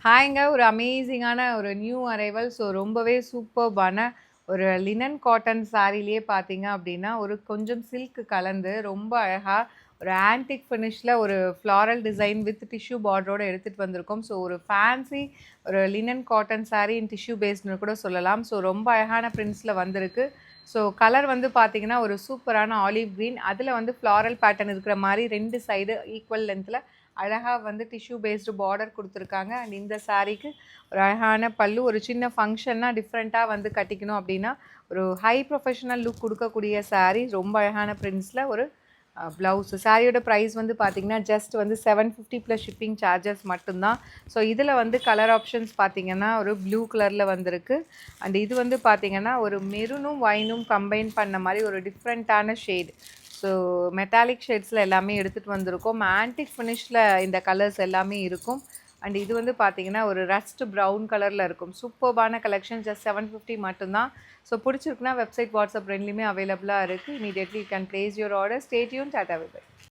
ஹாய்ங்க. ஒரு அமேசிங்கான ஒரு நியூ அரைவல். ஸோ ரொம்பவே சூப்பர்பான ஒரு லினன் காட்டன் சாரீலயே பார்த்தீங்க அப்டின்னா, ஒரு கொஞ்சம் சில்க் கலந்து ரொம்ப அழகா ஒரு ஆன்டிக் ஃபினிஷ்ல ஒரு ஃப்ளாரல் டிசைன் வித் டிஷ்யூ பார்டரோட எடுத்துட்டு வந்திருக்கோம். ஸோ ஒரு ஃபேன்சி ஒரு லினன் காட்டன் சாரி இன் டிஷ்யூ பேஸ்ட்ன்னு கூட சொல்லலாம். ஸோ ரொம்ப அழகான பிரிண்ட்ஸ்ல வந்திருக்கு. ஸோ கலர் வந்து பார்த்தீங்கன்னா, ஒரு சூப்பரான ஆலிவ் கிரீன். அதில வந்து ஃப்ளாரல் பேட்டர்ன் இருக்கிற மாரி 2 சைடு ஈக்குவல் லென்த்ல அழகா வந்து டிஷ்யூ பேஸ்டு பார்டர் குடுத்துருக்காங்க. அண்ட் இந்த சாரீக்கு ஒரு அழகான பல்லு. ஒரு சின்ன ஃபங்ஷன்னா டிஃப்ரெண்ட்டா வந்து கட்டிக்கணும் அப்டின்னா, ஒரு ஹை ப்ரொஃபஷனல் லுக் குடுக்கக்கூடிய சாரீ. ரொம்ப அழகான பிரிண்ட்ஸ்ல ஒரு ப்ளவுஸ். சாரியோட பிரைஸ் வந்து பார்த்தீங்கன்னா, ஜஸ்ட் வந்து 750 ப்ளஸ் ஷிப்பிங் சார்ஜஸ் மட்டும் தான். ஸோ இதில வந்து கலர் ஆப்ஷன்ஸ் பார்த்தீங்கன்னா, ஒரு ப்ளூ கலர்ல வந்திருக்கு. அண்ட் இது வந்து பார்த்தீங்கன்னா, ஒரு மெரூனும் ஒயினும் கம்பைன் பண்ண மாரி ஒரு டிஃப்ரெண்ட்டான ஷேட். ஸோ மெட்டாலிக் ஷேட்ஸில் எல்லாமே எடுத்துகிட்டு வந்திருக்கோம். ஆன்டிக் ஃபினிஷில் இந்த கலர்ஸ் எல்லாமே இருக்கும். அண்ட் இது வந்து பார்த்தீங்கன்னா, ஒரு ரஸ்ட் ப்ரவுன் கலரில் இருக்கும். சூப்பர்பான கலெக்ஷன். ஜஸ்ட் 750 மட்டும்தான். ஸோ பிடிச்சிருக்குன்னா வெப்சைட், வாட்ஸ்அப் ரெண்டுலேயுமே அவைலபிளாக இருக்குது. Immediately you can place your order. Stay tune. Tata bye by.